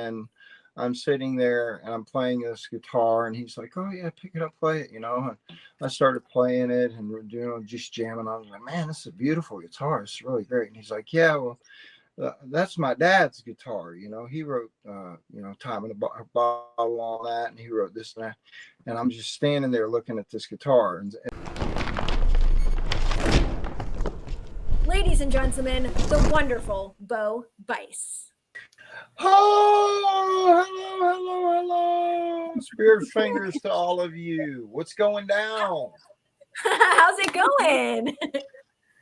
and I'm sitting there and I'm playing this guitar, and he's like, "Oh yeah, pick it up, play it," you know. And I started playing it, and we're doing just jamming. I was like, "Man, this is a beautiful guitar. It's really great." And he's like, "Yeah, well, that's my dad's guitar. You know, he wrote, Time in the Bottle, all that, and he wrote this and that." And I'm just standing there looking at this guitar. And ladies and gentlemen, the wonderful Bo Bice. Oh, hello. Spirit fingers to all of you. What's going down? How's it going?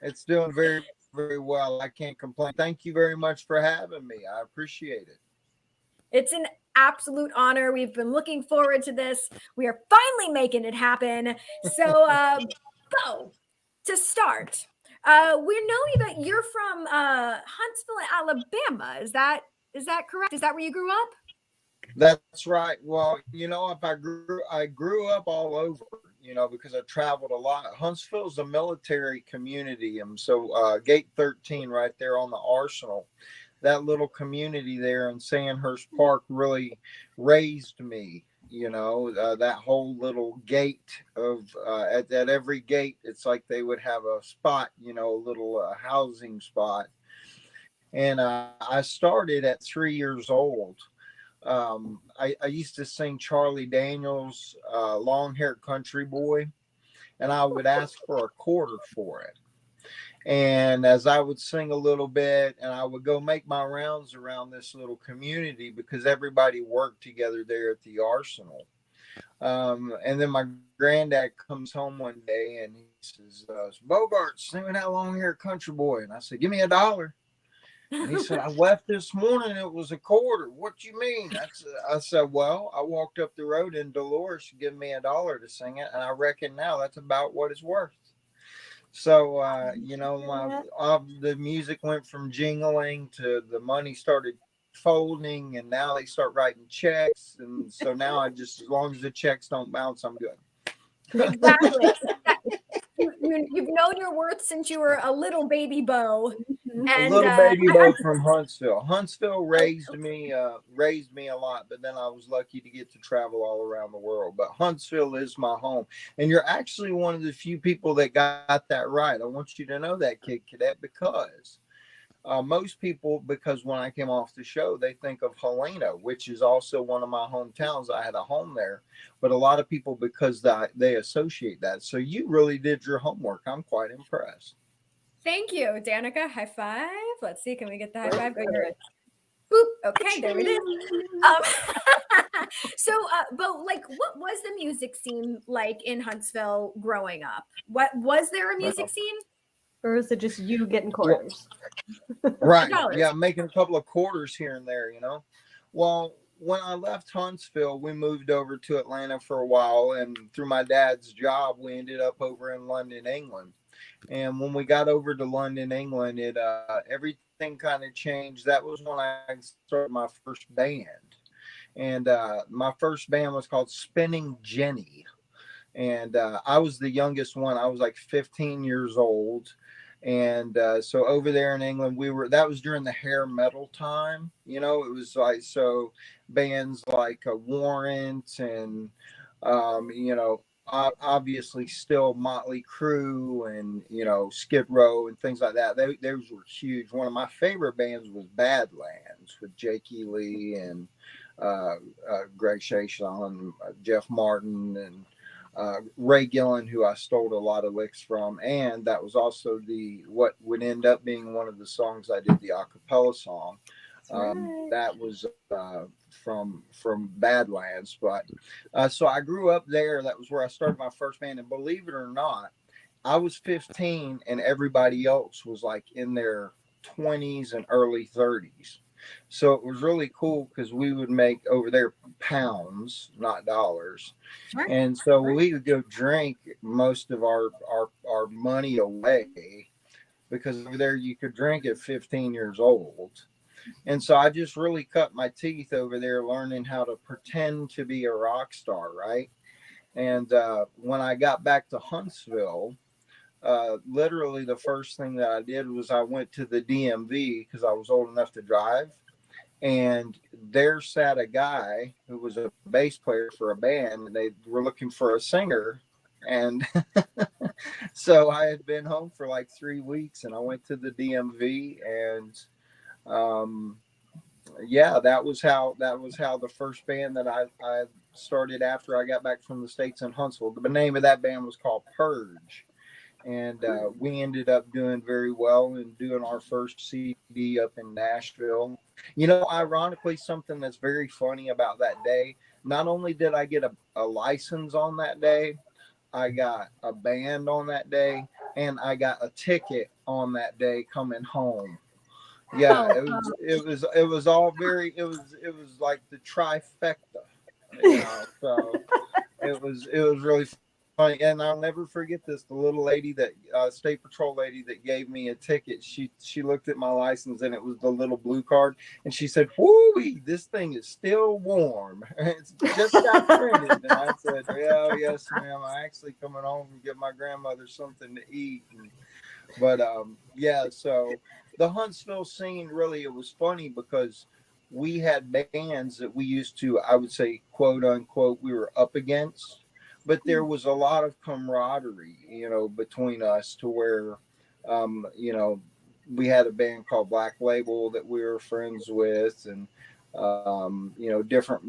It's doing very, very well. I can't complain. Thank you very much for having me. I appreciate it. It's an absolute honor. We've been looking forward to this. We are finally making it happen. So, Bo, to start, we know that you're from Huntsville, Alabama. Is that correct? Is that where you grew up? That's right. Well, if I grew up all over, because I traveled a lot. Huntsville's a military community, and so Gate 13 right there on the Arsenal, that little community there in Sandhurst Park really raised me. That whole little gate of at every gate, it's like they would have a spot, a little housing spot. And I started at 3 years old. I used to sing Charlie Daniels' Long-Haired Country Boy, and I would ask for a quarter for it. And as I would sing a little bit, and I would go make my rounds around this little community because everybody worked together there at the Arsenal. And then my granddad comes home one day and he says, "Bogart, singing that Long-Haired Country Boy." And I said, "Give me $1." And he said, "I left this morning. It was a quarter. What you mean?" I said, "Well, I walked up the road and Dolores gave me $1 to sing it. And I reckon now that's about what it's worth." So, the music went from jingling to the money started folding, and now they start writing checks. And so now as long as the checks don't bounce, I'm good. Exactly. You've known your worth since you were a little baby Bo. And a little baby Bo from Huntsville. Huntsville raised me a lot, but then I was lucky to get to travel all around the world. But Huntsville is my home, and you're actually one of the few people that got that right. I want you to know that, Kid Cadet, because most people, because when I came off the show, they think of Helena, which is also one of my hometowns. I had a home there, but a lot of people, because they associate that. So you really did your homework. I'm quite impressed. Thank you, Danica. High five. Let's see. Can we get the high five? Boop. Okay, there it is. So, Bo, what was the music scene like in Huntsville growing up? What was there a music scene? Or is it just you getting quarters? Right. Yeah, making a couple of quarters here and there, Well, when I left Huntsville, we moved over to Atlanta for a while, and through my dad's job, we ended up over in London, England. And when we got over to London, England, everything kind of changed. That was when I started my first band. And my first band was called Spinning Jenny. And I was the youngest one. I was like 15 years old. And so over there in England, that was during the hair metal time. It was like, so bands like Warrant and, obviously still Motley Crue and, Skid Row and things like that. Those were huge. One of my favorite bands was Badlands with Jake E. Lee and Greg Shashan, Jeff Martin, and Ray Gillen, who I stole a lot of licks from, and that was also what would end up being one of the songs I did, the a cappella song. That was from Badlands. But so I grew up there. That was where I started my first band, and believe it or not, I was 15 and everybody else was like in their 20s and early 30s. So it was really cool because we would make over there pounds, not dollars. Sure. And so we would go drink most of our money away because over there you could drink at 15 years old. And so I just really cut my teeth over there learning how to pretend to be a rock star, right? And when I got back to Huntsville, literally the first thing that I did was I went to the DMV because I was old enough to drive. and there sat a guy who was a bass player for a band, and they were looking for a singer. And so I had been home for like 3 weeks, and I went to the DMV, and um, yeah, that was how the first band that I started after I got back from the States in Huntsville. The name of that band was called Purge, and we ended up doing very well and doing our first CD up in Nashville. Ironically, something that's very funny about that day. Not only did I get a license on that day, I got a band on that day, and I got a ticket on that day coming home. Yeah, it was all very it was like the trifecta, so it was really funny. And I'll never forget this. The little lady, that state patrol lady that gave me a ticket, she looked at my license, and it was the little blue card, and she said, "Whoo, this thing is still warm. It's just got printed." And I said, "Yeah, yes, ma'am. I'm actually coming home and give my grandmother something to eat." But yeah, so the Huntsville scene, really, it was funny because we had bands that we used to, I would say, quote unquote, we were up against, but there was a lot of camaraderie, between us, to where, you know, we had a band called Black Label that we were friends with, and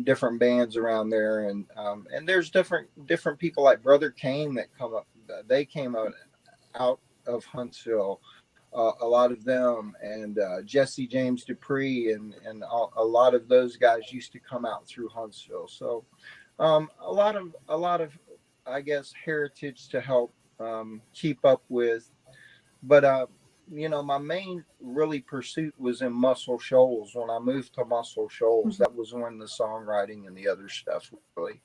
different bands around there, and there's different people like Brother Kane that come up. They came out of Huntsville, a lot of them, and Jesse James Dupree, and a lot of those guys used to come out through Huntsville. So a lot of I guess heritage to help keep up with. But my main really pursuit was in Muscle Shoals. When I moved to Muscle Shoals, that was when the songwriting and the other stuff really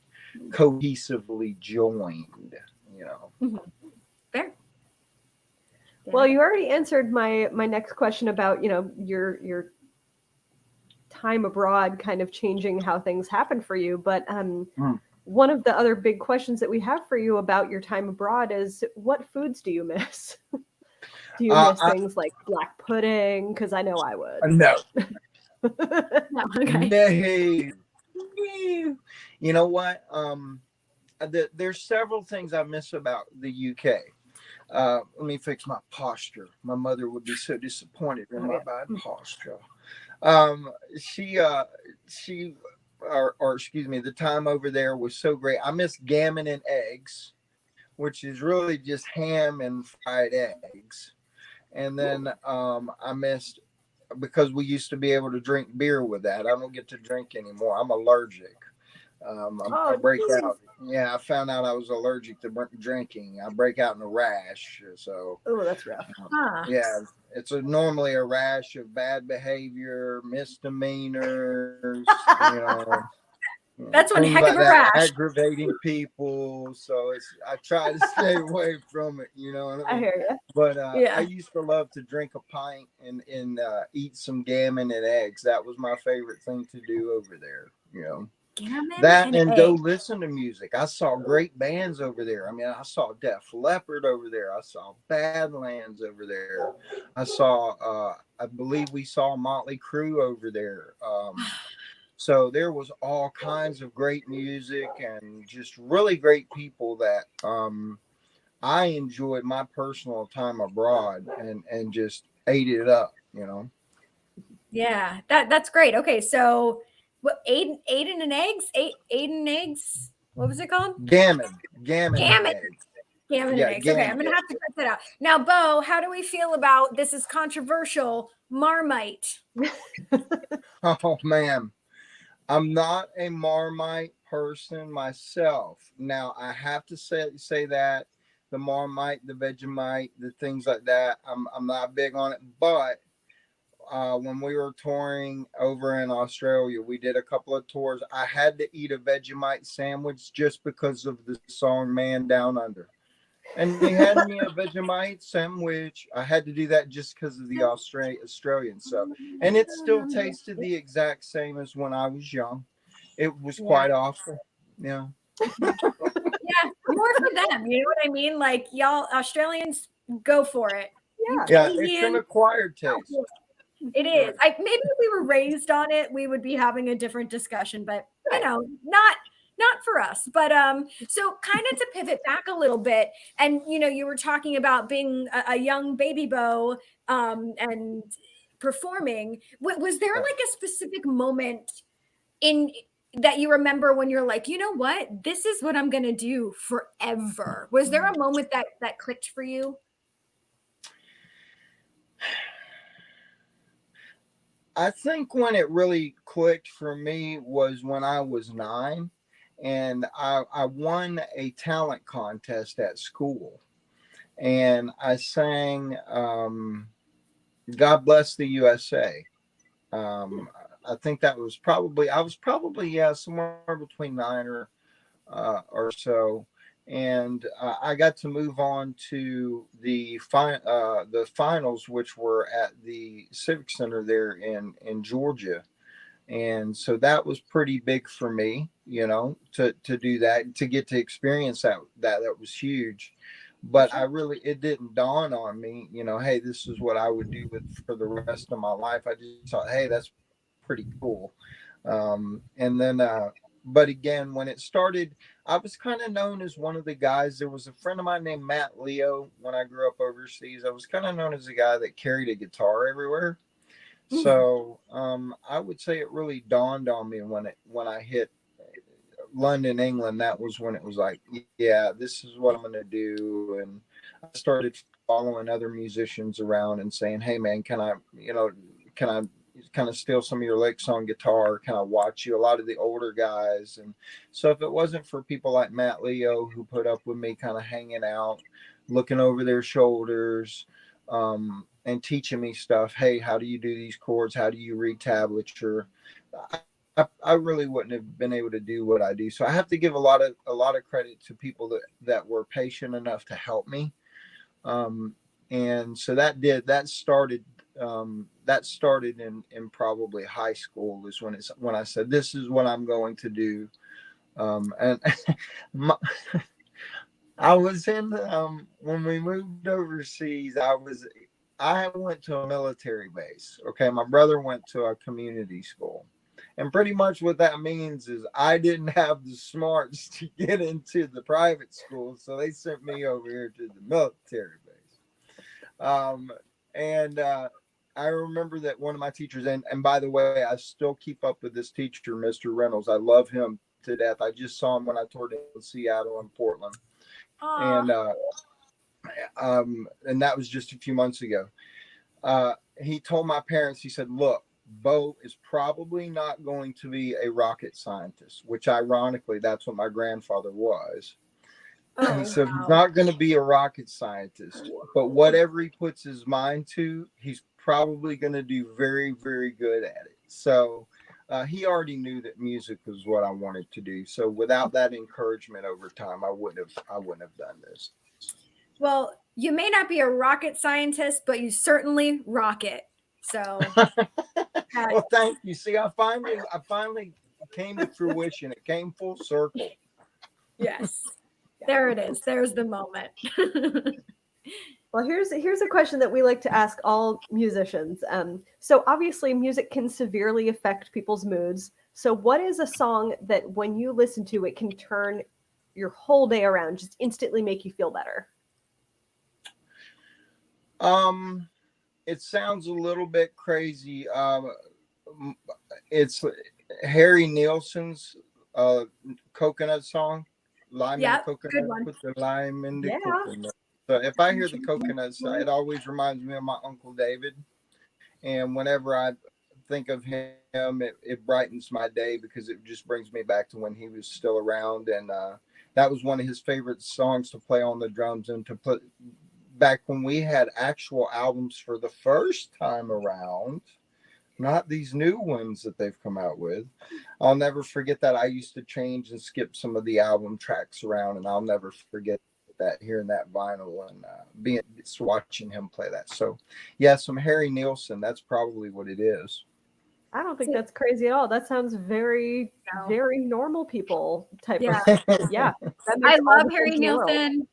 cohesively joined. Fair. Well, you already answered my next question about, your time abroad kind of changing how things happen for you. But one of the other big questions that we have for you about your time abroad is, what foods do you miss? Do you miss things like black pudding? Because I know I would. No. No, okay. No. You know what? There's several things I miss about the UK. Let me fix my posture. My mother would be so disappointed in my bad posture. She or excuse me, the time over there was so great. I miss gammon and eggs, which is really just ham and fried eggs. And then I missed, because we used to be able to drink beer with that. I don't get to drink anymore. I'm allergic. I break out. Yeah, I found out I was allergic to drinking. I break out in a rash. So, that's rough. Yeah, it's normally a rash of bad behavior, misdemeanors. That's one heck of a rash. Aggravating people. So I try to stay away from it. I hear you. But I used to love to drink a pint and eat some gammon and eggs. That was my favorite thing to do over there. Gammon and eggs. Go listen to music. I saw great bands over there. I mean, I saw Def Leppard over there. I saw Badlands over there. I saw, I believe we saw Motley Crue over there. So there was all kinds of great music and just really great people that I enjoyed my personal time abroad and just ate it up, Yeah, that's great. Okay, so what, Aiden and eggs? Aiden eggs? What was it called? Gammon. Gammon and eggs. Okay, I'm gonna have to cut that out. Now, Bo, how do we feel about, this is controversial, Marmite? Oh man, I'm not a Marmite person myself. Now I have to say that the Marmite, the Vegemite, the things like that, I'm not big on it. But when we were touring over in Australia, we did a couple of tours. I had to eat a Vegemite sandwich just because of the song "Man Down Under," and they had me a Vegemite sandwich. I had to do that just because of the Australian stuff, and it still tasted the exact same as when I was young. It was quite awful. Yeah. Yeah, more for them. You know what I mean? Like, y'all Australians, go for it. Yeah, it's an acquired taste. It is. Maybe if we were raised on it, we would be having a different discussion, but not for us. But so kind of to pivot back a little bit, and you were talking about being a young baby Bo and performing. Was there like a specific moment in that you remember when you're like, you know what, this is what I'm gonna do forever? Was there a moment that clicked for you? I think when it really clicked for me was when I was 9, and I won a talent contest at school, and I sang God Bless the USA. I think that was probably, somewhere between 9 or so. And I got to move on to the finals, which were at the Civic Center there in Georgia. And so that was pretty big for me, to do that, to get to experience that was huge. But it didn't dawn on me, hey, this is what I would do for the rest of my life. I just thought, hey, that's pretty cool. And then, but again, when it started, I was kind of known as one of the guys. There was a friend of mine named Matt Leo when I grew up overseas. I was kind of known as the guy that carried a guitar everywhere. So I would say it really dawned on me when I hit London, England. That was when it was like, yeah, this is what I'm going to do. And I started following other musicians around and saying, hey man, can I kind of steal some of your licks on guitar? Can I watch you? A lot of the older guys. And so if it wasn't for people like Matt Leo, who put up with me kind of hanging out, looking over their shoulders, and teaching me stuff. Hey, how do you do these chords? How do you read tablature? I really wouldn't have been able to do what I do. So I have to give a lot of credit to people that were patient enough to help me. And so that started in probably high school, is when I said, this is what I'm going to do. And I was in, when we moved overseas, I went to a military base. Okay. My brother went to a community school, and pretty much what that means is I didn't have the smarts to get into the private school. So they sent me over here to the military base. And I remember that one of my teachers, and by the way, I still keep up with this teacher, Mr. Reynolds. I love him to death. I just saw him when I toured in Seattle and Portland. Aww. And that was just a few months ago. He told my parents, he said, look, Bo is probably not going to be a rocket scientist, which ironically, that's what my grandfather was. Oh, he said, he's not going to be a rocket scientist, but whatever he puts his mind to, he's probably going to do very, very good at it. So he already knew that music was what I wanted to do. So without that encouragement over time, I wouldn't have done this. Well, you may not be a rocket scientist, but you certainly rock it. So well, thank you. See, I finally came to fruition. It came full circle. Yes. There it is. There's the moment. Well, here's a question that we like to ask all musicians. So obviously music can severely affect people's moods. So what is a song that when you listen to it can turn your whole day around, just instantly make you feel better? It sounds a little bit crazy. It's Harry Nilsson's coconut song. Lime in the coconut, put the lime in the coconut. So if I hear the coconuts, it always reminds me of my Uncle David. And whenever I think of him, it brightens my day, because it just brings me back to when he was still around. And that was one of his favorite songs to play on the drums, and to put back when we had actual albums for the first time around, not these new ones that they've come out with. I'll never forget that. I used to change and skip some of the album tracks around, and I'll never forget that, hearing that vinyl and watching him play that. So yeah, some Harry Nilsson, that's probably what it is. I don't think that's crazy at all. That sounds very, very normal people type of. Yeah. I love Harry Nilsson.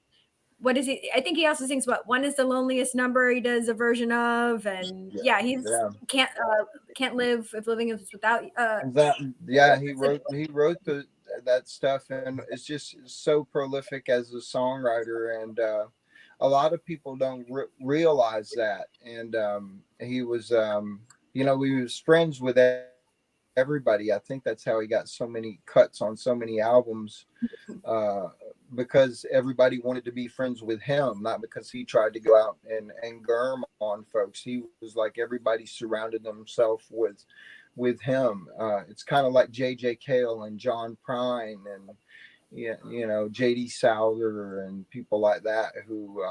what is he? I think he also sings what One Is the Loneliest Number. He does a version of, and he's can't live if living is without. He wrote that stuff, and it's just so prolific as a songwriter, and a lot of people don't realize that. And he was, he was friends with everybody. I think that's how he got so many cuts on so many albums, because everybody wanted to be friends with him, not because he tried to go out and germ on folks. He was like, everybody surrounded themselves with him. It's kind of like J.J. Cale and John Prine and J.D. Souther and people like that, who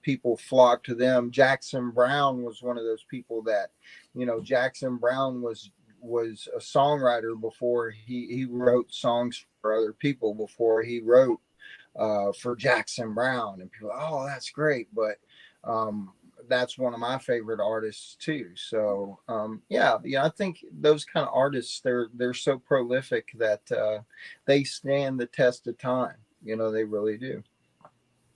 people flocked to them. Jackson Browne was one of those people that, Jackson Browne was a songwriter before he wrote songs for other people, before he wrote for Jackson Browne, and people, oh, that's great. But that's one of my favorite artists too. So I think those kind of artists, they're so prolific that they stand the test of time. They really do.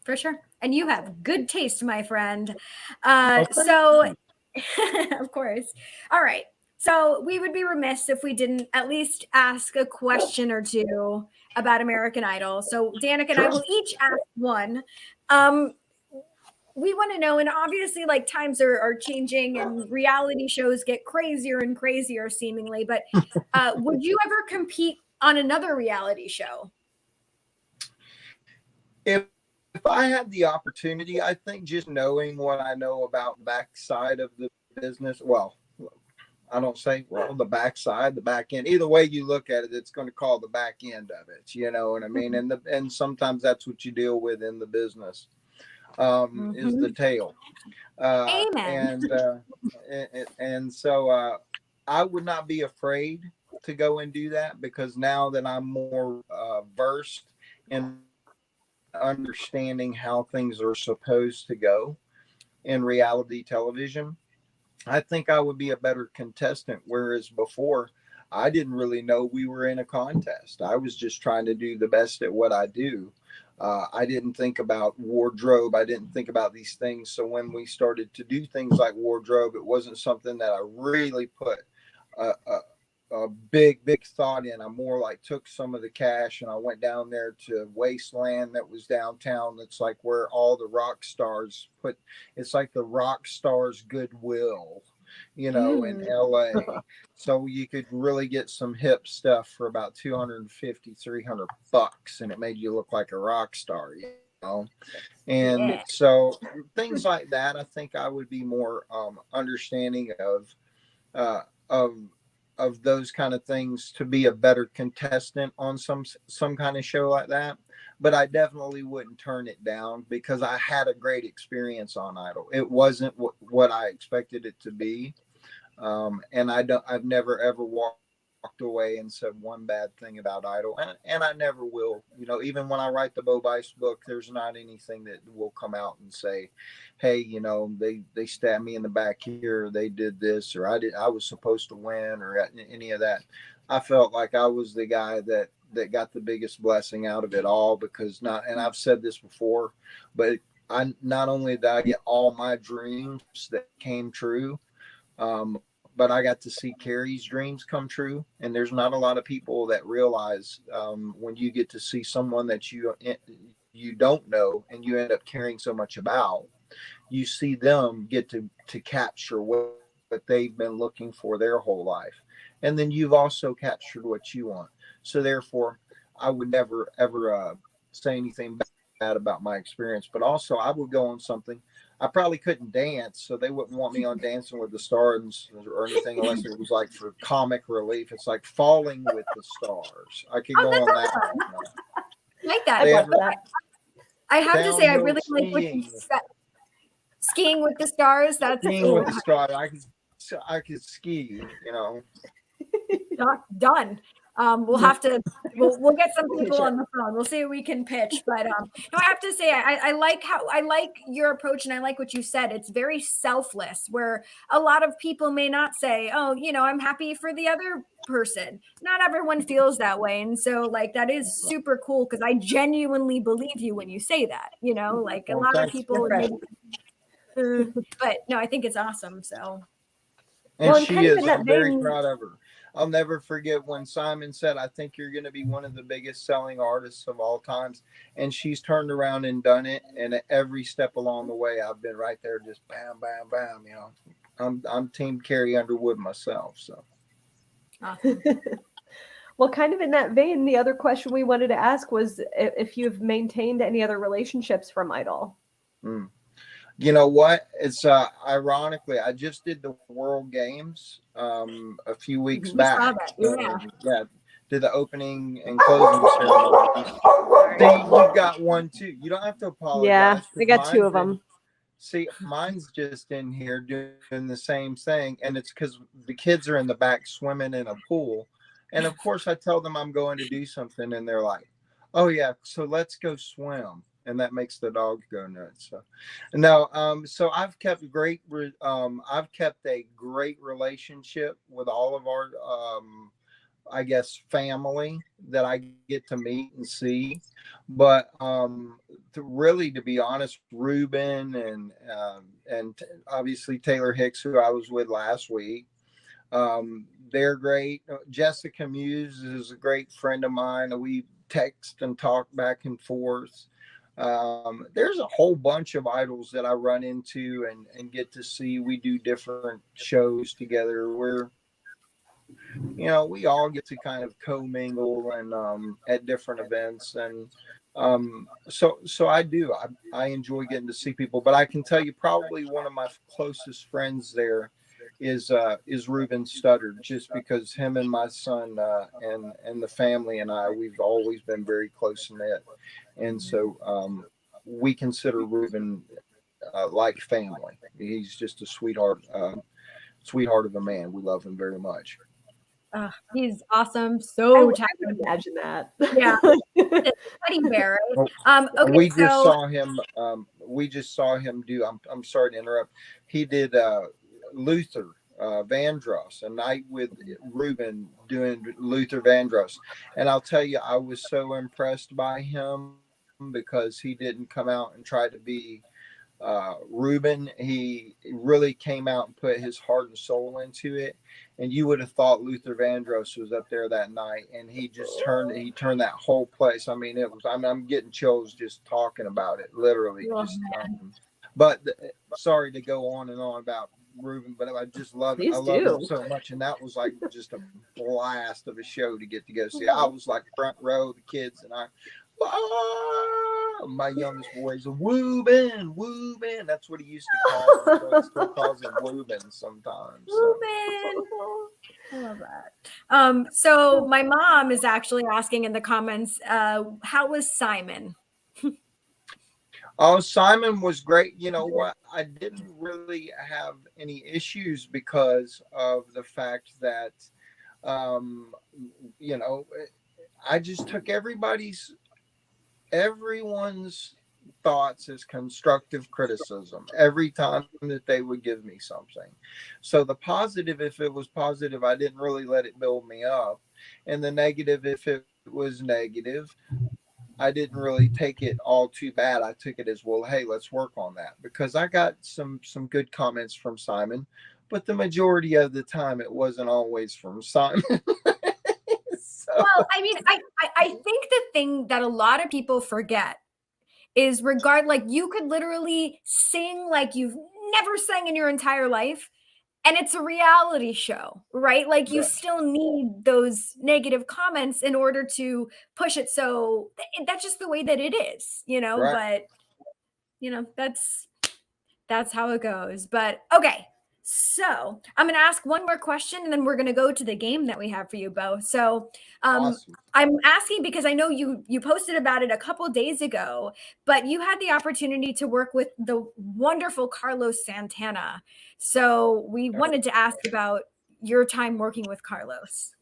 For sure. And you have good taste, my friend. So of course. All right. So we would be remiss if we didn't at least ask a question or two about American Idol. So Danica and I will each ask one. We want to know, and obviously like times are changing and reality shows get crazier and crazier seemingly, but would you ever compete on another reality show? If I had the opportunity, I think just knowing what I know about the backside of the business, well, I don't say, the backside, the back end, either way you look at it, it's going to call the back end of it. You know what I mean? And sometimes that's what you deal with in the business. Is the tail. Amen. And so I would not be afraid to go and do that, because now that I'm more versed in understanding how things are supposed to go in reality television, I think I would be a better contestant. Whereas before, I didn't really know we were in a contest. I was just trying to do the best at what I do. I didn't think about wardrobe. I didn't think about these things. So when we started to do things like wardrobe, it wasn't something that I really put a big thought in. I more like took some of the cash and I went down there to Wasteland that was downtown. That's like where all the rock stars put. It's like the rock stars Goodwill, in LA. So you could really get some hip stuff for about $250, $300, and it made you look like a rock star, And so things like that, I think I would be more understanding of those kind of things to be a better contestant on some kind of show like that. But I definitely wouldn't turn it down, because I had a great experience on Idol. It wasn't what I expected it to be. And I've never ever walked away and said one bad thing about Idol, and I never will. Even when I write the Bo Bice book, there's not anything that will come out and say, hey, they stabbed me in the back here, or they did this, or I was supposed to win, or any of that. I felt like I was the guy that got the biggest blessing out of it all, because and I've said this before, but I not only did I get all my dreams that came true, but I got to see Carrie's dreams come true. And there's not a lot of people that realize when you get to see someone that you don't know and you end up caring so much about, you see them get to capture what they've been looking for their whole life. And then you've also captured what you want. So therefore, I would never, ever say anything bad about my experience. But also, I would go on something. I probably couldn't dance, so they wouldn't want me on Dancing with the Stars or anything unless it was like for comic relief. It's like Falling with the Stars. I could go on that one. I like that. I have to say, I really skiing. like skiing with the stars. That's skiing with the stars. I could ski. Done. We'll have to we'll get some people on the phone. We'll see what we can pitch. But no, I have to say I like your approach, and I like what you said. It's very selfless, where a lot of people may not say, oh, I'm happy for the other person. Not everyone feels that way. And so like that is super cool, because I genuinely believe you when you say that, like a lot of people but no, I think it's awesome. So and she is. I'm very proud of her. I'll never forget when Simon said, I think you're going to be one of the biggest selling artists of all times. And she's turned around and done it. And at every step along the way, I've been right there, just bam, bam, bam. I'm team Carrie Underwood myself. So. Awesome. Well, kind of in that vein, the other question we wanted to ask was if you've maintained any other relationships from Idol. You know what? It's ironically, I just did the World Games a few weeks back. Yeah, did the opening and closing ceremony. See, you got one too. You don't have to apologize. Yeah, I got two of them. See, mine's just in here doing the same thing, and it's because the kids are in the back swimming in a pool. And of course, I tell them I'm going to do something, and they're like, "Oh yeah, so let's go swim." And that makes the dogs go nuts. So, no, so I've kept a great relationship with all of our, I guess, family that I get to meet and see. But to be honest, Ruben and obviously Taylor Hicks, who I was with last week, they're great. Jessica Muse is a great friend of mine. We text and talk back and forth. There's a whole bunch of idols that I run into and get to see. We do different shows together where, we all get to kind of commingle and at different events. And so I do. I enjoy getting to see people. But I can tell you, probably one of my closest friends there is Ruben Studdard, just because him and my son and the family and we've always been very close knit. And so we consider Ruben like family. He's just a sweetheart of a man. We love him very much. He's awesome. So I would imagine that. Yeah. Teddy bear. Okay, we just saw him do. I'm sorry to interrupt. He did Luther Vandross, a night with Ruben doing Luther Vandross, and I'll tell you, I was so impressed by him because he didn't come out and try to be Ruben. He really came out and put his heart and soul into it, and you would have thought Luther Vandross was up there that night, and he turned that whole place. I mean, I'm getting chills just talking about it, literally. But sorry to go on and on about Ruben, but I just love it. I love him so much, and that was like just a blast of a show to get to go see. I was like front row, the kids, and my youngest boy's Woobin. That's what he used to call him. So he still calls him Woobin sometimes. Woobin. I love that. So my mom is actually asking in the comments, how was Simon? Oh, Simon was great. You know what? I didn't really have any issues because of the fact that, I just took everyone's thoughts as constructive criticism every time that they would give me something. So the positive, if it was positive, I didn't really let it build me up. And the negative, if it was negative, I didn't really take it all too bad. I took it as, well, hey, let's work on that, because I got some good comments from Simon, but the majority of the time it wasn't always from Simon. Well, I mean, I think the thing that a lot of people forget is like you could literally sing like you've never sang in your entire life, and it's a reality show, right? Like you still need those negative comments in order to push it. So that's just the way that it is, but that's how it goes. But okay. So I'm going to ask one more question, and then we're going to go to the game that we have for you, Bo. So awesome. I'm asking because I know you posted about it a couple of days ago, but you had the opportunity to work with the wonderful Carlos Santana. So we wanted to ask about your time working with Carlos.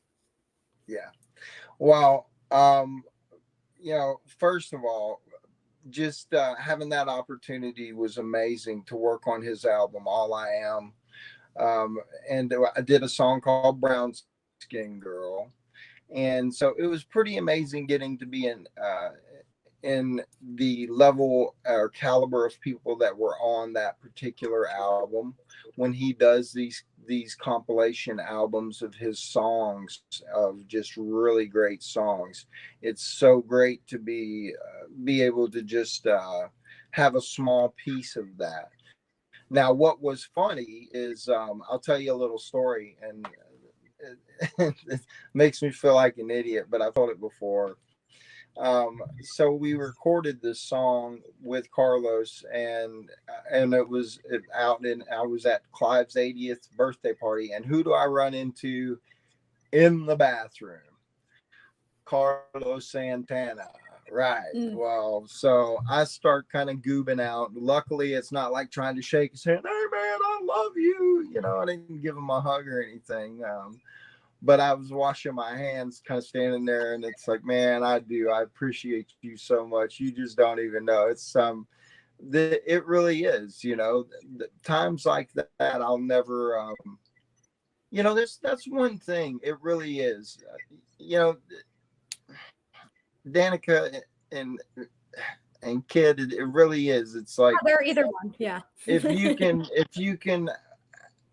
Yeah. Well, first of all, just having that opportunity was amazing to work on his album, All I Am. Um, and I did a song called Brown Skin Girl. And so it was pretty amazing getting to be in the level or caliber of people that were on that particular album when he does these compilation albums of his songs, of just really great songs. It's so great to be able to just have a small piece of that. Now what was funny is, I'll tell you a little story, and it makes me feel like an idiot, but I've told it before. So we recorded this song with Carlos, and I was at Clive's 80th birthday party, and who do I run into in the bathroom? Carlos Santana. Right. Well, so I start kind of goobing out. Luckily, it's not like trying to shake his hand. Hey, man, I love you. I didn't give him a hug or anything. But I was washing my hands, kind of standing there, and it's like, man, I appreciate you so much. You just don't even know. It really is, times like that. I'll never, that's one thing. It really is, Danica and Kid, it really is. It's like, they're either one. Yeah. if you can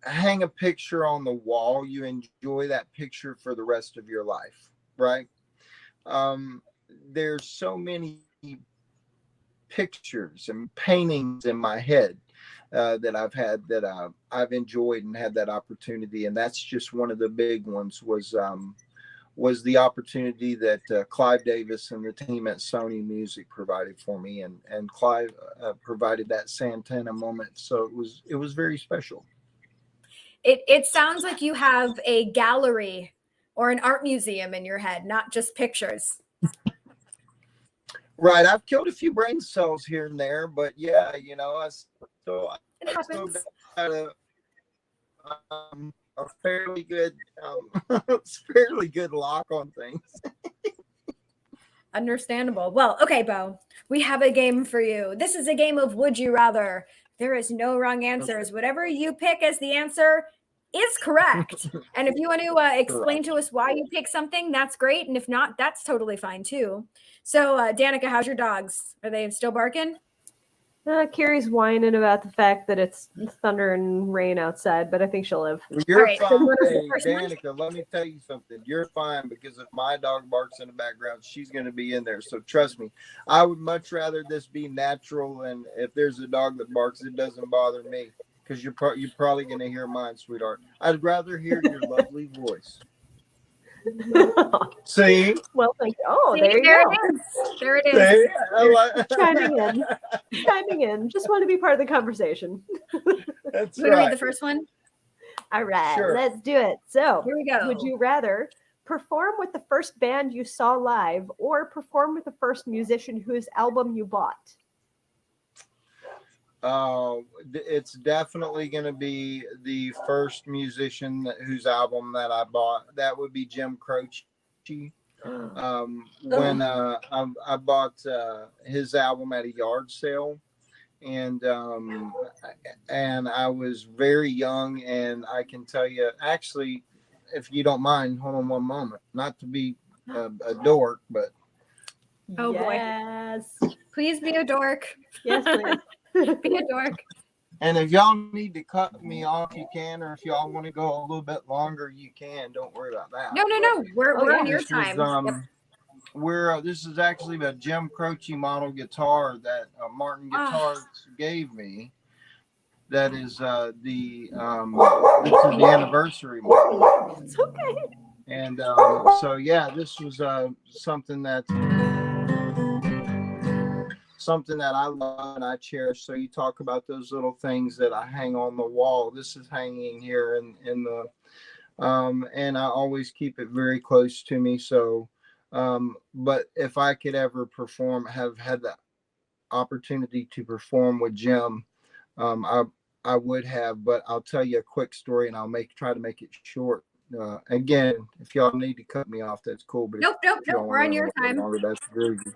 hang a picture on the wall, you enjoy that picture for the rest of your life, right? There's so many pictures and paintings in my head that I've had, that I've enjoyed and had that opportunity, and that's just one of the big ones. Was the opportunity that Clive Davis and the team at Sony Music provided for me, and Clive provided that Santana moment, so it was very special. It sounds like you have a gallery or an art museum in your head, not just pictures. Right. I've killed a few brain cells here and there, but yeah, I still got a fairly good, fairly good lock on things. Understandable. Well, okay, Bo, we have a game for you. This is a game of Would You Rather. There is no wrong answers. Okay. Whatever you pick as the answer is correct. And if you want to explain to us why you pick something, that's great. And if not, that's totally fine too. So, Danica, how's your dogs? Are they still barking? Carrie's whining about the fact that it's thunder and rain outside, but I think she'll live. You're right. Fine, Danica. Let me tell you something. You're fine, because if my dog barks in the background, she's going to be in there. So trust me, I would much rather this be natural. And if there's a dog that barks, it doesn't bother me, because you're probably going to hear mine, sweetheart. I'd rather hear your lovely voice. See? Well, thank you. Oh, there you go. There it is. Chiming in. Just want to be part of the conversation. That's right. Read the first one. All right, sure. Let's do it. So, here we go. Would you rather perform with the first band you saw live, or perform with the first musician whose album you bought? It's definitely going to be the first musician whose album that I bought. That would be Jim Croce. When I bought his album at a yard sale, and I was very young, and I can tell you, actually, if you don't mind, hold on one moment, not to be a dork, but yes, boy, please be a dork. Yes, please. Be a dork. And if y'all need to cut me off, you can, or if y'all want to go a little bit longer, you can. Don't worry about that. No. We're on your time. This is actually a Jim Croce model guitar that Martin Guitars gave me. That is this is the anniversary model. It's okay. And so yeah, this was something that I love and I cherish. So you talk about those little things that I hang on the wall. This is hanging here in the and I always keep it very close to me. So but if I could ever have had the opportunity to perform with Jim, I would have. But I'll tell you a quick story, and I'll try to make it short. again, if y'all need to cut me off, that's cool. But Nope. if y'all We're want on to your time. longer, that's very good.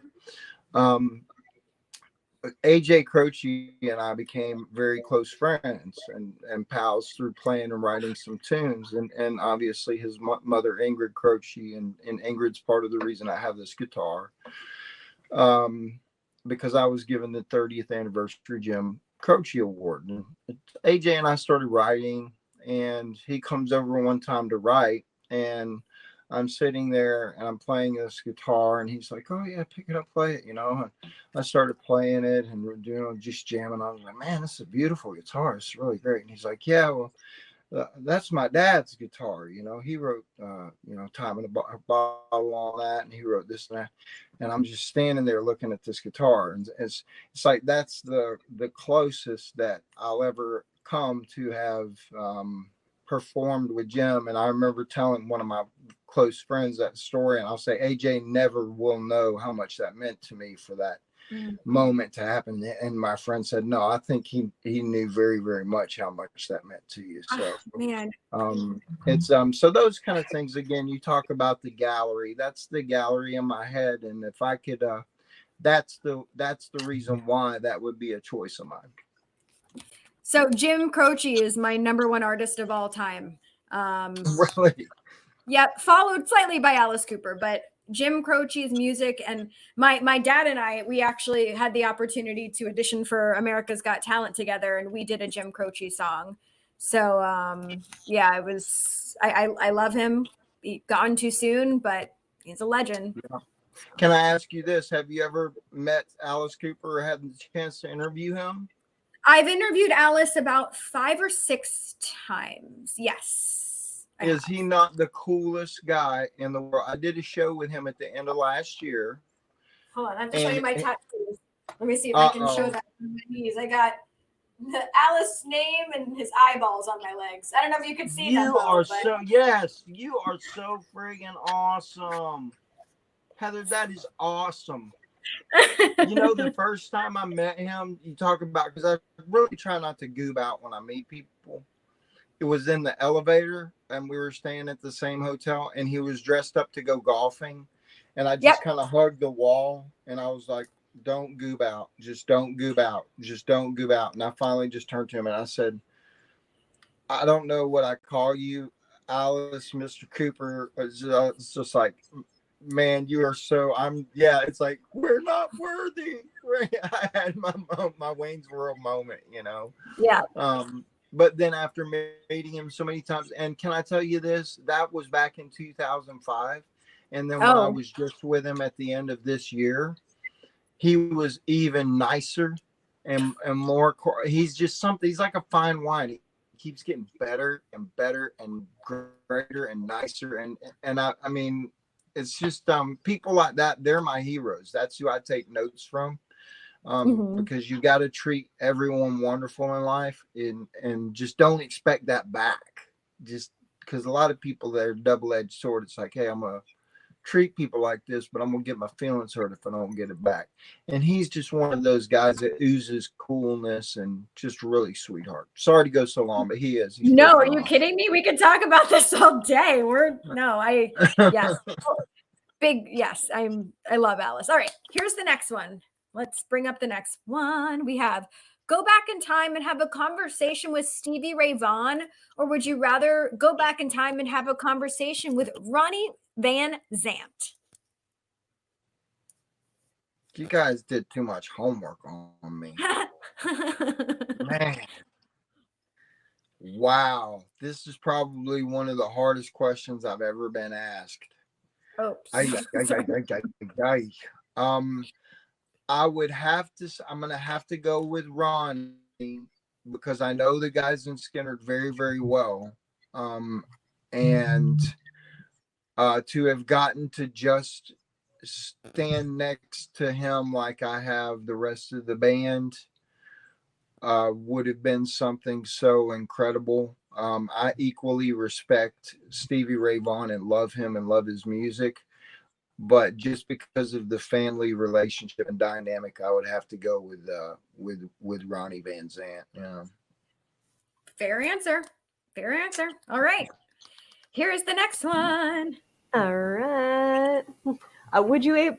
AJ Croce and I became very close friends and pals through playing and writing some tunes. And obviously his mother, Ingrid Croce, and Ingrid's part of the reason I have this guitar. Because I was given the 30th anniversary Jim Croce Award. And AJ and I started writing, and he comes over one time to write, and I'm sitting there and I'm playing this guitar, and he's like, "Oh yeah, pick it up, play it," you know. And I started playing it, and we're doing just jamming. I was like, "Man, this is a beautiful guitar. It's really great." And he's like, "Yeah, well, that's my dad's guitar. You know, he wrote, Time in a Bottle, all that, and he wrote this and that." And I'm just standing there looking at this guitar, and it's like that's the closest that I'll ever come to have performed with Jim. And I remember telling one of my close friends that story, and I'll say AJ never will know how much that meant to me for that moment to happen. And my friend said, "No, I think he knew very, very much how much that meant to you." So Man, it's so those kind of things. Again, you talk about the gallery. That's the gallery in my head, and if I could that's the reason why that would be a choice of mine. so Jim Croce is my number one artist of all time. Really? Yep, followed slightly by Alice Cooper, but Jim Croce's music, and my dad and I, we actually had the opportunity to audition for America's Got Talent together, and we did a Jim Croce song. So yeah, it was I love him. He gone too soon, but he's a legend. Yeah. Can I ask you this? Have you ever met Alice Cooper or had the chance to interview him? I've interviewed Alice about 5 or 6 times. Yes. Is he not the coolest guy in the world? I did a show with him at the end of last year. Hold on, I have to show you my tattoos. Let me see if I can show that on my knees. I got the Alice name and his eyeballs on my legs. I don't know if you can see them. Yes, you are so friggin' awesome. Heather, that is awesome. You know, the first time I met him, you talk about, because I really try not to goob out when I meet people. It was in the elevator, and we were staying at the same hotel, and he was dressed up to go golfing. And I just kind of hugged the wall, and I was like, "Don't goob out. Just don't goob out. Just don't goob out." And I finally just turned to him and I said, "I don't know what I call you, Alice, Mr. Cooper." It's just like, "Man, you are so," it's like, "We're not worthy." I had my Wayne's World moment, you know? Yeah. But then after meeting him so many times, and can I tell you this? That was back in 2005. And then when I was just with him at the end of this year, he was even nicer and more. He's just something. He's like a fine wine. He keeps getting better and better and greater and nicer. And I mean, it's just people like that. They're my heroes. That's who I take notes from. Because you got to treat everyone wonderful in life, and just don't expect that back. Just because a lot of people, they're double-edged sword. It's like, hey, I'm gonna treat people like this, but I'm gonna get my feelings hurt if I don't get it back. And he's just one of those guys that oozes coolness and just really sweetheart. Sorry to go so long, but he is. No, are you kidding me? We could talk about this all day. Yes. Yes, I love Alice. All right, here's the next one. Let's bring up the next one. We have go back in time and have a conversation with Stevie Ray Vaughan, or would you rather go back in time and have a conversation with Ronnie Van Zant? You guys did too much homework on me. Man. Wow. This is probably one of the hardest questions I've ever been asked. I would have to. I'm gonna have to go with Ronnie because I know the guys in Skinner very, very well, and to have gotten to just stand next to him like I have the rest of the band would have been something so incredible. I equally respect Stevie Ray Vaughan and love him and love his music. But just because of the family relationship and dynamic, I would have to go with Ronnie Van Zant. Yeah. Fair answer. All right. Here's the next one. All right. Would you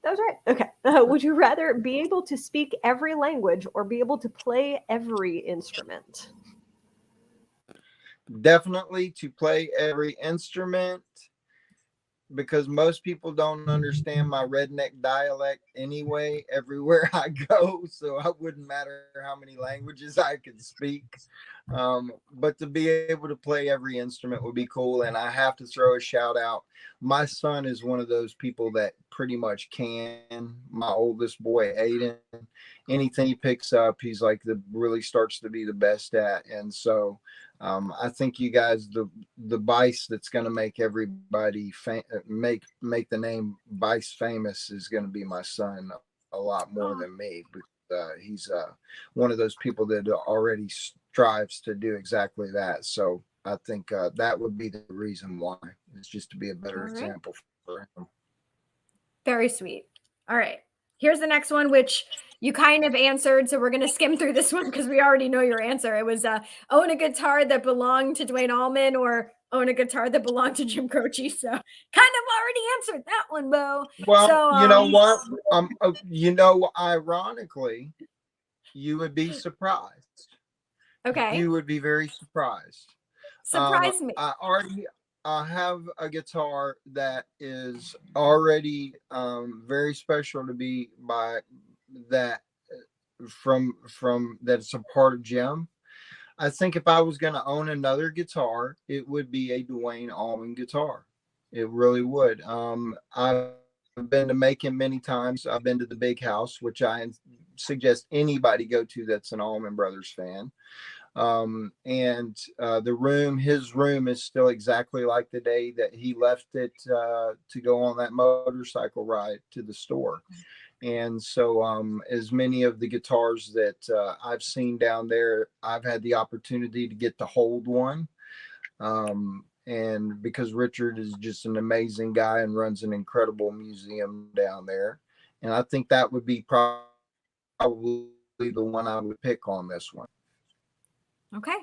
that was right. Okay. Would you rather be able to speak every language or be able to play every instrument? Definitely to play every instrument, because most people don't understand my redneck dialect anyway, everywhere I go. So it wouldn't matter how many languages I could speak. But to be able to play every instrument would be cool. And I have to throw a shout out. My son is one of those people that pretty much can. My oldest boy, Aiden, anything he picks up, he's like really starts to be the best at. And so I think you guys, the Bice that's going to make everybody make the name Bice famous is going to be my son a lot more than me. But he's one of those people that already strives to do exactly that. So I think that would be the reason why. It's just to be a better example for him. Very sweet. All right. Here's the next one, which you kind of answered. So we're going to skim through this one because we already know your answer. It was own a guitar that belonged to Dwayne Allman or own a guitar that belonged to Jim Croce. So kind of already answered that one, Bo. Well, so, you know what? Ironically, you would be surprised. Okay. You would be very surprised. Surprise me. I have a guitar that is already very special to be by that from that's a part of Jim. I think if I was going to own another guitar, it would be a Dwayne Allman guitar. It really would. I've been to Macon many times. I've been to the Big House, which I suggest anybody go to that's an Allman Brothers fan. And his room is still exactly like the day that he left it to go on that motorcycle ride to the store. And so as many of the guitars that I've seen down there, I've had the opportunity to get to hold one. And because Richard is just an amazing guy and runs an incredible museum down there. And I think that would be probably the one I would pick on this one. Okay.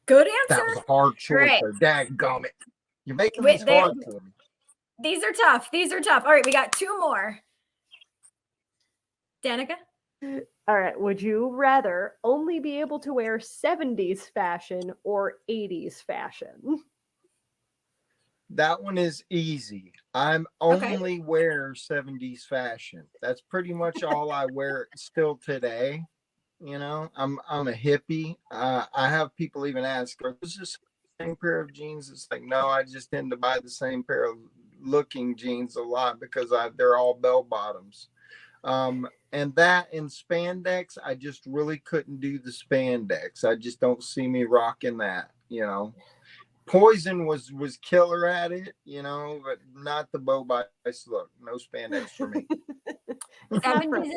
Good answer. That was a hard choice. Right. Dadgummit. You're making these hard for me. These are tough. All right. We got two more. Danica? All right. Would you rather only be able to wear 70s fashion or 80s fashion? That one is easy. I'm only wear 70s fashion. That's pretty much all I wear still today. You know, I'm a hippie. I have people even ask, "Are this the same pair of jeans?" It's like, no, I just tend to buy the same pair of looking jeans a lot because they're all bell bottoms. And that in spandex, I just really couldn't do the spandex. I just don't see me rocking that. You know, Poison was killer at it. You know, but not the Bo Bice look. No spandex for me. 70s.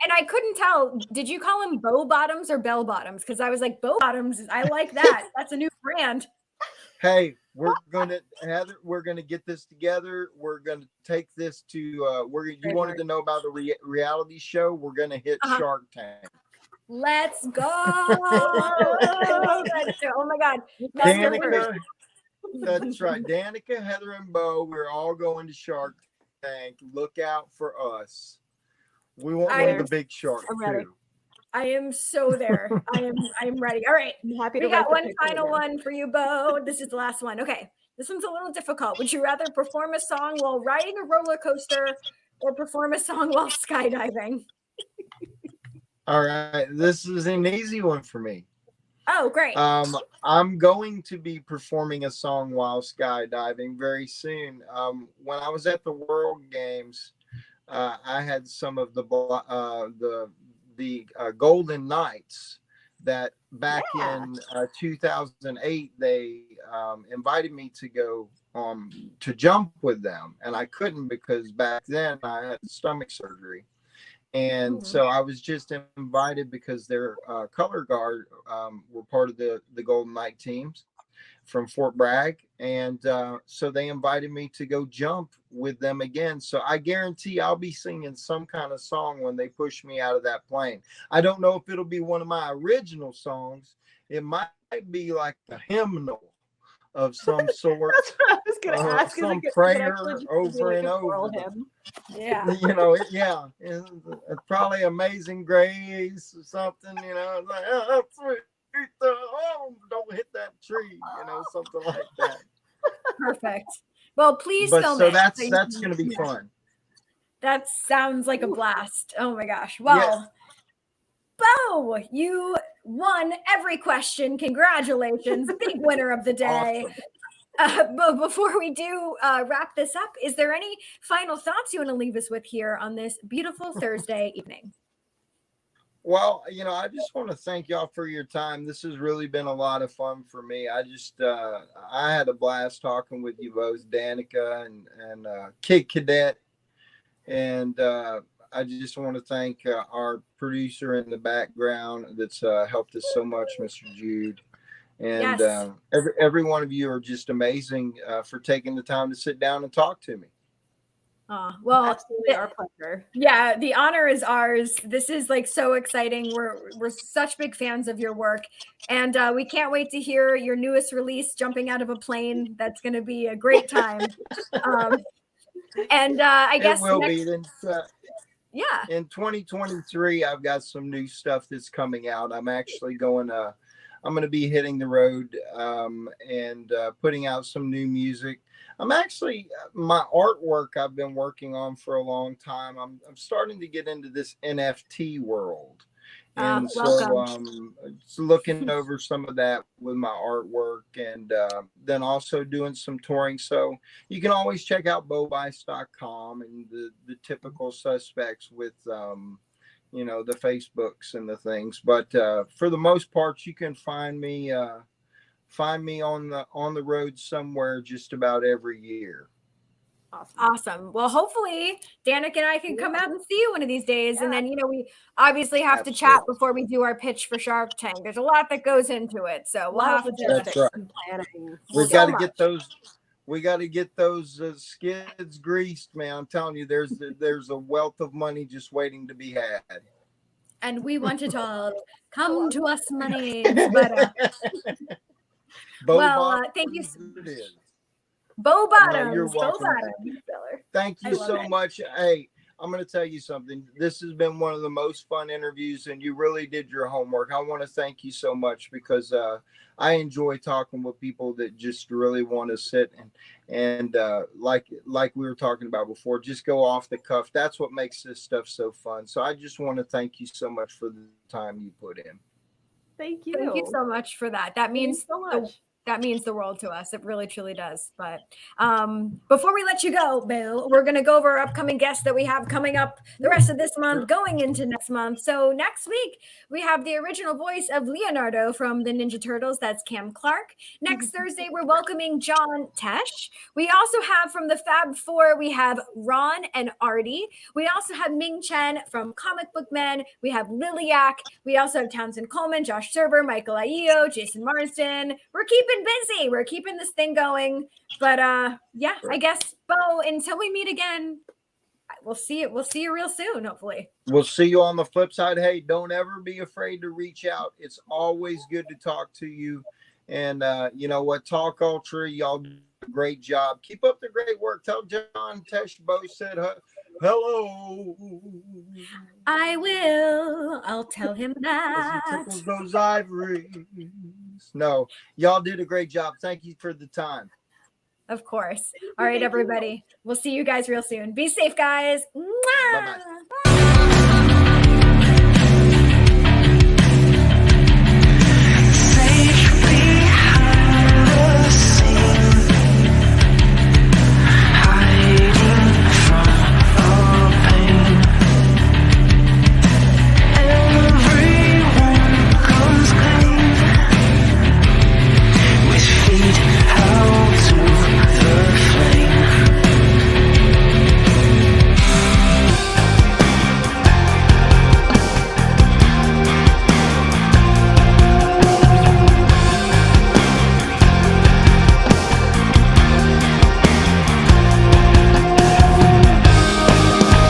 I couldn't tell. Did you call them bow bottoms or bell bottoms? Because I was like, bow bottoms. I like that. That's a new brand. Hey, we're gonna get this together. We're gonna take this to you wanted to know about the reality show. We're gonna hit Shark Tank. Let's go. Oh my God. Danica, that's right. Danica, Heather, and Bo, we're all going to Shark Tank. Look out for us. We want one of the big sharks too. I am so there. I am ready. All right. I'm happy to we got one final one for you, Bo. This is the last one. Okay. This one's a little difficult. Would you rather perform a song while riding a roller coaster or perform a song while skydiving? All right. This is an easy one for me. Oh, great. I'm going to be performing a song while skydiving very soon. When I was at the World Games, I had some of the Golden Knights that back in 2008 they invited me to go to jump with them, and I couldn't because back then I had stomach surgery, and so I was just invited because their color guard were part of the Golden Knight teams from Fort Bragg, and so they invited me to go jump with them again. So I guarantee I'll be singing some kind of song when they push me out of that plane. I don't know if it'll be one of my original songs. It might be like a hymnal of some sort. That's what I was going to ask. Some Is it prayer actually just be over like and a choral over. hymn? Yeah. You know, yeah, it's probably Amazing Grace or something. You know, it's like, oh, sweet, don't hit that tree. You know, something like that. Perfect. Well, please But film so it. that's going to be fun. That sounds like a blast. Oh my gosh. Yes. Well, Bo, you won every question. Congratulations. Big winner of the day. Awesome. But before we do wrap this up, is there any final thoughts you want to leave us with here on this beautiful Thursday evening? Well, you know, I just want to thank y'all for your time. This has really been a lot of fun for me. I had a blast talking with you both, Danica and Kid Cadet. And I just want to thank our producer in the background that's helped us so much, Mr. Jude. And Yes. every one of you are just amazing for taking the time to sit down and talk to me. Well, absolutely our pleasure. Yeah, the honor is ours. This is like so exciting. We're such big fans of your work, and we can't wait to hear your newest release, "Jumping Out of a Plane." That's going to be a great time. And I guess it will next, be. yeah. In 2023, I've got some new stuff that's coming out. I'm actually going to be hitting the road and putting out some new music. I'm actually, my artwork I've been working on for a long time. I'm starting to get into this NFT world. And so it's looking over some of that with my artwork and then also doing some touring. So you can always check out bobice.com and the typical suspects with, you know, the Facebooks and the things. But for the most part, you can find me on the road somewhere just about every year. Awesome. Well, hopefully Danica and I can come out and see you one of these days. And then, you know, we obviously have to chat before we do our pitch for Shark Tank. There's a lot that goes into it. So we'll have to That's right. planning. We got to get those. We got to get those skids greased, man. I'm telling you, there's a wealth of money just waiting to be had. And we want it all. Come to us, money. But thank you. Bo Bottoms. You're welcome. Thank you so much. Hey, I'm going to tell you something. This has been one of the most fun interviews, and you really did your homework. I want to thank you so much because I enjoy talking with people that just really want to sit and like we were talking about before, just go off the cuff. That's what makes this stuff so fun. So I just want to thank you so much for the time you put in. Thank you. Thank you so much for that. That means so much. That means the world to us. It really, truly does. But before we let you go, Bill, we're going to go over our upcoming guests that we have coming up the rest of this month, going into next month. So next week, we have the original voice of Leonardo from the Ninja Turtles. That's Cam Clark. Next Thursday, we're welcoming John Tesh. We also have from the Fab Four, we have Ron and Artie. We also have Ming Chen from Comic Book Men. We have Liliac. We also have Townsend Coleman, Josh Serber, Michael Aio, Jason Marsden. We're keeping busy. We're keeping this thing going. But yeah, I guess, Bo, until we meet again, we'll see you real soon, hopefully. We'll see you on the flip side. Hey, don't ever be afraid to reach out. It's always good to talk to you. And you know what, Talkulture, y'all do a great job. Keep up the great work. Tell John Tesh Bo said hello. I will. I'll tell him that. As he tickles those ivories. No, y'all did a great job. Thank you for the time. Of course. All right, everybody. We'll see you guys real soon. Be safe, guys. Mwah! Bye-bye.